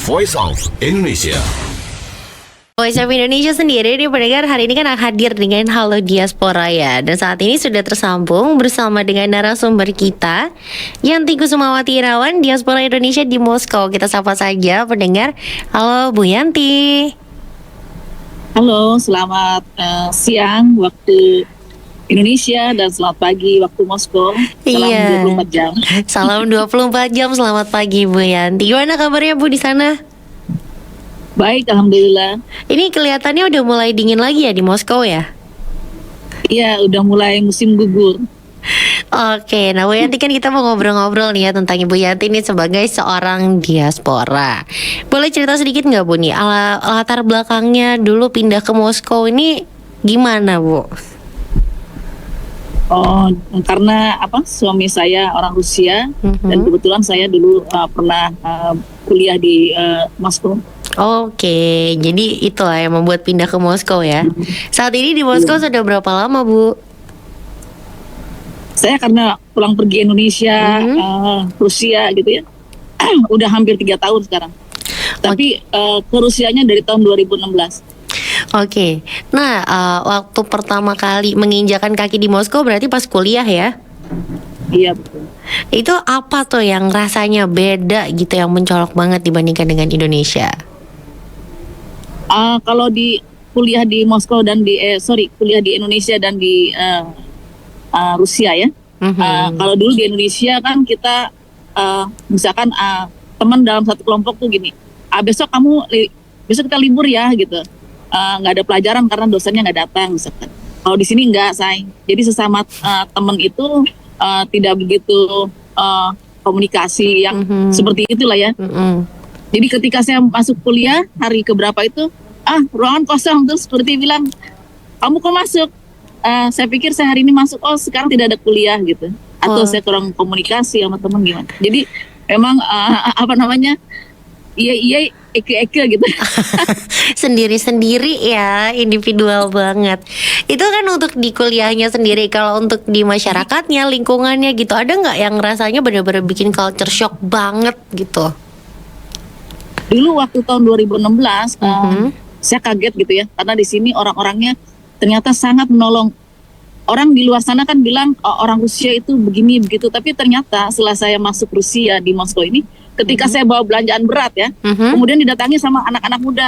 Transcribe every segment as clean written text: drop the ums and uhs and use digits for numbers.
Voice of Indonesia. Voice of Indonesia sendiri nih pendengar hari ini kan hadir dengan Halo Diaspora ya. Dan saat ini sudah tersambung bersama dengan narasumber kita Yanti Kusumawati Irawan, Diaspora Indonesia di Moskow. Kita sapa saja pendengar. Halo Bu Yanti. Halo, selamat siang waktu Indonesia dan selamat pagi waktu Moskow. Salam 24 jam. Salam 24 jam, selamat pagi Bu Yanti. Gimana kabarnya Bu di sana? Baik, alhamdulillah. Ini kelihatannya udah mulai dingin lagi ya di Moskow ya? Iya, udah mulai musim gugur. Oke, nah Bu Yanti kan kita mau ngobrol-ngobrol nih ya tentang Ibu Yanti ini sebagai seorang diaspora. Boleh cerita sedikit nggak Bu nih, latar belakangnya dulu pindah ke Moskow ini gimana Bu? Oh, karena suami saya orang Rusia dan kebetulan saya dulu pernah kuliah di Moskow. Oke, jadi itulah yang membuat pindah ke Moskow ya. Saat ini di Moskow sudah berapa lama Bu? Saya karena pulang pergi Indonesia, Rusia gitu ya, udah hampir 3 tahun sekarang. Tapi ke Rusianya dari tahun 2016. Oke, nah waktu pertama kali menginjakan kaki di Moskow berarti pas kuliah ya? Iya betul. Itu apa tuh yang rasanya beda gitu, yang mencolok banget dibandingkan dengan Indonesia? Kalau di kuliah di Moskow dan kuliah di Indonesia dan di Rusia ya. Kalau dulu di Indonesia kan kita misalkan teman dalam satu kelompok tuh gini, besok kita libur ya gitu, nggak ada pelajaran karena dosennya nggak datang misalkan. Kalau di sini nggak, say. Jadi sesama teman itu tidak begitu komunikasi yang seperti itulah ya. Jadi ketika saya masuk kuliah hari keberapa itu, ruangan kosong, terus seperti bilang, kamu kok masuk? Saya pikir saya hari ini masuk, sekarang tidak ada kuliah gitu, atau saya kurang komunikasi sama teman gimana. Jadi memang iya eke gitu. Sendiri-sendiri ya, individual banget. Itu kan untuk di kuliahnya sendiri. Kalau untuk di masyarakatnya, lingkungannya gitu, ada nggak yang rasanya benar-benar bikin culture shock banget gitu? Dulu waktu tahun 2016 saya kaget gitu ya, karena di sini orang-orangnya ternyata sangat menolong. Orang di luar sana kan bilang orang Rusia itu begini begitu, tapi ternyata setelah saya masuk Rusia di Moskow ini, ketika saya bawa belanjaan berat ya, kemudian didatangi sama anak-anak muda,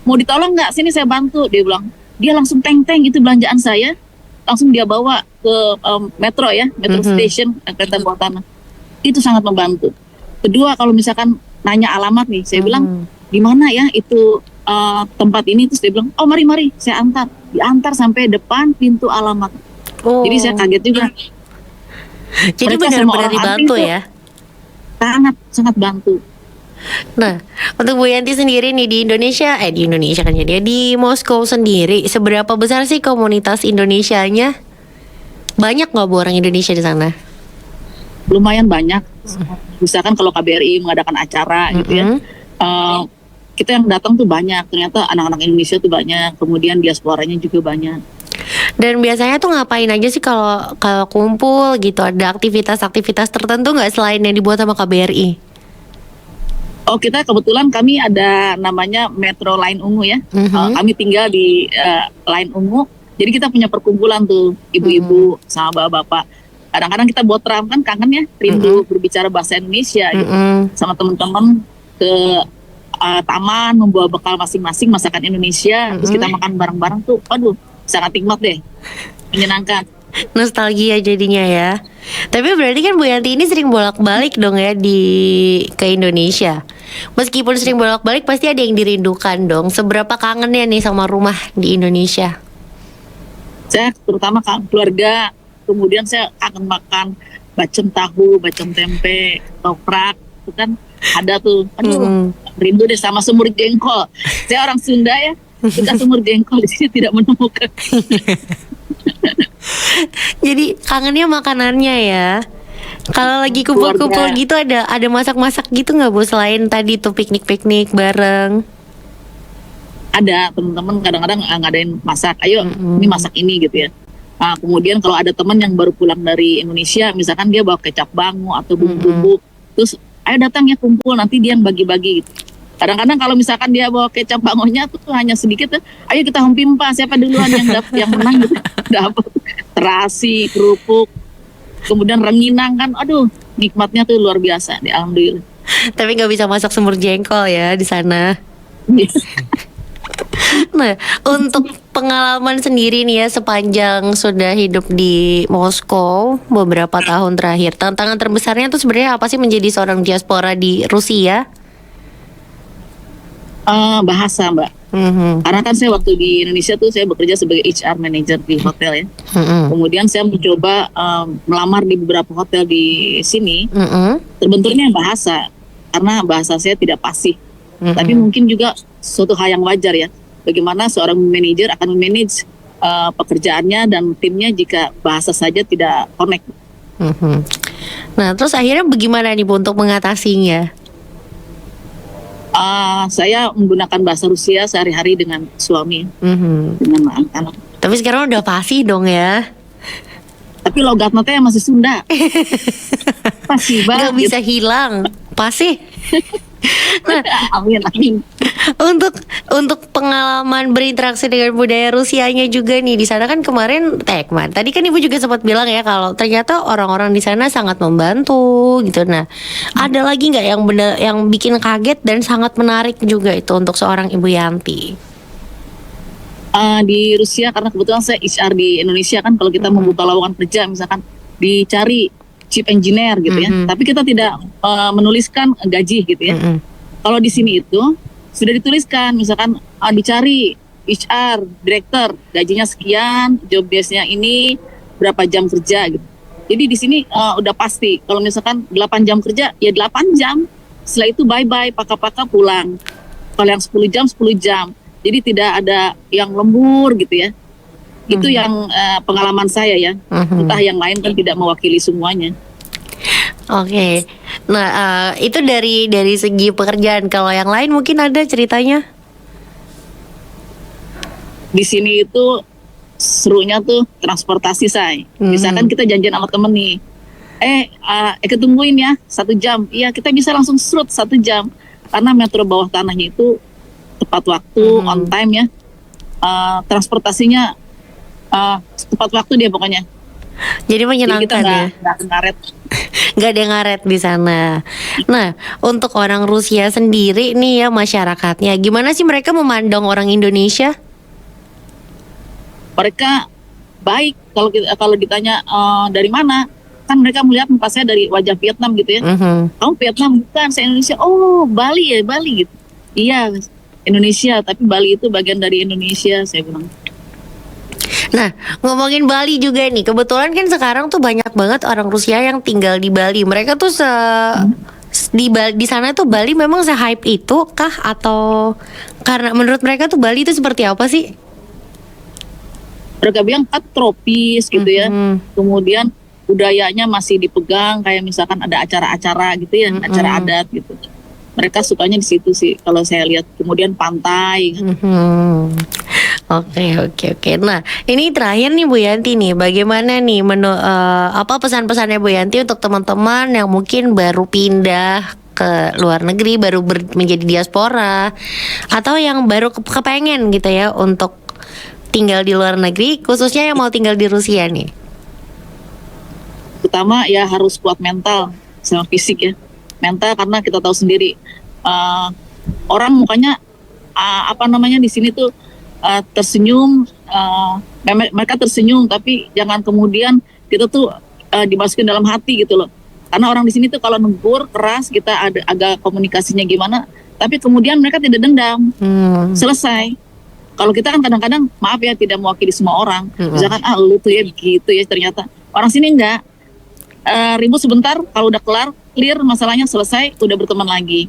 mau ditolong nggak? Sini saya bantu, dia bilang. Dia langsung teng-teng itu belanjaan saya, langsung dia bawa ke metro ya, metro station, kereta bawah tanah. Itu sangat membantu. Kedua, kalau misalkan nanya alamat nih, saya bilang di mana ya itu tempat ini, terus dia bilang, mari saya antar, diantar sampai depan pintu alamat. Jadi saya kaget juga. Jadi benar-benar dibantu ya? Sangat bantu. Nah, untuk Bu Yanti sendiri nih di Indonesia kan jadi di Moskow sendiri, seberapa besar sih komunitas Indonesianya? Banyak nggak Bu orang Indonesia di sana? Lumayan banyak. Misalkan kalau KBRI mengadakan acara gitu ya, kita yang datang tuh banyak. Ternyata anak-anak Indonesia tuh banyak. Kemudian diasporanya juga banyak. Dan biasanya tuh ngapain aja sih kalau kumpul gitu? Ada aktivitas-aktivitas tertentu nggak selain yang dibuat sama KBRI? Kita kebetulan kami ada namanya Metro Line Ungu ya. Kami tinggal di Line Ungu. Jadi kita punya perkumpulan tuh ibu-ibu sama bapak-bapak. Kadang-kadang kita buat drum, kan kangen ya, rindu berbicara bahasa Indonesia gitu. Sama teman-teman ke taman, membawa bekal masing-masing masakan Indonesia, terus kita makan bareng-bareng tuh, sangat nikmat deh, menyenangkan. Nostalgia jadinya ya. Tapi berarti kan Bu Yanti ini sering bolak-balik dong ya ke Indonesia. Meskipun sering bolak-balik pasti ada yang dirindukan dong. Seberapa kangennya nih sama rumah di Indonesia? Saya terutama keluarga. Kemudian saya akan makan bacem tahu, bacem tempe, toprak, itu kan ada tuh. Rindu deh sama semur jengkol. Saya orang Sunda ya, kita semur jengkol di sini tidak menemukan. Jadi kangennya makanannya ya. Kalau lagi kumpul-kumpul gitu ada masak-masak gitu nggak Bu, selain tadi tuh piknik-piknik bareng? Ada teman-teman kadang-kadang ngadain masak, ayo ini masak ini gitu ya. Kemudian kalau ada teman yang baru pulang dari Indonesia, misalkan dia bawa kecap bango atau bumbu-bumbu, terus ayo datang ya kumpul, nanti dia yang bagi-bagi gitu. Kadang-kadang kalau misalkan dia bawa kecap bangonya tuh hanya sedikit, ayo kita hompimpa siapa duluan yang menang gitu. Dapat terasi, kerupuk, kemudian rengginang kan, aduh nikmatnya tuh luar biasa, alhamdulillah. Tapi nggak bisa masak semur jengkol ya di sana. Nah, untuk pengalaman sendiri nih ya sepanjang sudah hidup di Moskow beberapa tahun terakhir, tantangan terbesarnya tuh sebenarnya apa sih menjadi seorang diaspora di Rusia? Bahasa, Mbak. Karena kan saya waktu di Indonesia tuh saya bekerja sebagai HR manager di hotel ya. Kemudian saya mencoba melamar di beberapa hotel di sini. Terbenturnya bahasa, karena bahasa saya tidak fasih. Tapi mungkin juga suatu hal yang wajar ya. Bagaimana seorang manajer akan memanage pekerjaannya dan timnya jika bahasa saja tidak connect. Nah, terus akhirnya bagaimana nih Bu untuk mengatasinya? Saya menggunakan bahasa Rusia sehari-hari dengan suami, dengan anak-anak. Tapi sekarang udah fasih dong ya? Tapi logat matanya masih Sunda. Fasih banget. Gak bisa hilang, fasih. Nah, amin. Untuk pengalaman berinteraksi dengan budaya Rusianya juga nih, di sana kan kemarin Tekman. Tadi kan Ibu juga sempat bilang ya kalau ternyata orang-orang di sana sangat membantu gitu. Nah, ada lagi nggak yang benar yang bikin kaget dan sangat menarik juga itu untuk seorang Ibu Yanti? Di Rusia karena kebetulan saya HR di Indonesia kan, kalau kita membuka lowongan kerja misalkan dicari chief engineer gitu ya, tapi kita tidak menuliskan gaji gitu ya. Kalau di sini itu sudah dituliskan misalkan dicari HR director, gajinya sekian, job desk-nya ini, berapa jam kerja gitu. Jadi di sini udah pasti kalau misalkan 8 jam kerja ya 8 jam. Setelah itu bye-bye, paka-paka pulang. Kalau yang 10 jam 10 jam. Jadi tidak ada yang lembur gitu ya. Itu yang pengalaman saya ya. Entah yang lain kan tidak mewakili semuanya. Oke. Nah, itu dari segi pekerjaan. Kalau yang lain mungkin ada ceritanya? Di sini itu serunya tuh transportasi, say. Misalkan kita janjian sama temen nih. Ketungguin ya 1 jam. Iya, kita bisa langsung serut 1 jam. Karena metro bawah tanahnya itu tepat waktu, on time ya. Transportasinya tepat waktu dia pokoknya. Jadi menyenangkan. Jadi ya. Nggak ngaret. Nggak ada ngaret di sana. Nah, untuk orang Rusia sendiri nih ya masyarakatnya, gimana sih mereka memandang orang Indonesia? Mereka baik. Kalau ditanya dari mana, kan mereka melihat muka saya dari wajah Vietnam gitu ya. Kamu Vietnam bukan, saya Indonesia. Oh, Bali ya, Bali gitu. Iya, Indonesia, tapi Bali itu bagian dari Indonesia, saya bilang. Nah, ngomongin Bali juga nih, kebetulan kan sekarang tuh banyak banget orang Rusia yang tinggal di Bali. Mereka tuh di sana tuh Bali memang se-hype itu kah, atau karena menurut mereka tuh Bali itu seperti apa sih? Mereka bilang kan tropis gitu ya. Kemudian budayanya masih dipegang, kayak misalkan ada acara-acara gitu ya, acara adat gitu. Mereka sukanya di situ sih kalau saya lihat. Kemudian pantai. Oke. Nah, ini terakhir nih Bu Yanti nih, bagaimana nih apa pesan-pesannya Bu Yanti untuk teman-teman yang mungkin baru pindah ke luar negeri, baru menjadi diaspora, atau yang baru kepengen gitu ya untuk tinggal di luar negeri, khususnya yang mau tinggal di Rusia nih? Pertama ya harus kuat mental sama fisik ya. Mental karena kita tahu sendiri orang mukanya di sini tuh tersenyum, mereka tersenyum, tapi jangan kemudian kita tuh dimasukin dalam hati gitu loh. Karena orang di sini tuh kalau negur keras, kita ada agak komunikasinya gimana, tapi kemudian mereka tidak dendam, selesai. Kalau kita kan kadang-kadang maaf ya tidak mewakili semua orang, misalkan lu tuh ya gitu ya, ternyata orang sini enggak. Ribut sebentar, kalau udah clear masalahnya selesai, udah berteman lagi.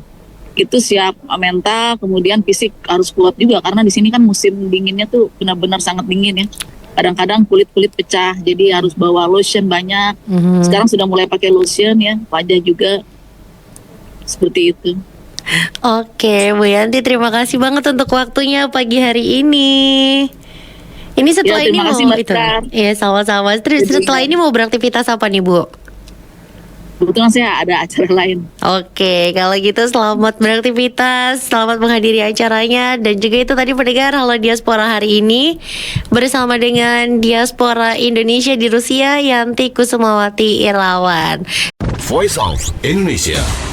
Itu siap mental, kemudian fisik harus kuat juga karena di sini kan musim dinginnya tuh benar-benar sangat dingin ya. Kadang-kadang kulit pecah, jadi harus bawa lotion banyak. Sekarang sudah mulai pakai lotion ya, wajah juga seperti itu. Oke, Bu Yanti, terima kasih banget untuk waktunya pagi hari ini. Ini setelah ini mau kasih, itu. Iya, sama-sama. Setelah ini mau beraktivitas apa nih, Bu? kebetulan saya ada acara lain. Oke, kalau gitu selamat beraktivitas, selamat menghadiri acaranya. Dan juga itu tadi pendengar Halo Diaspora hari ini bersama dengan Diaspora Indonesia di Rusia, Yanti Kusumawati Irawan. Voice of Indonesia.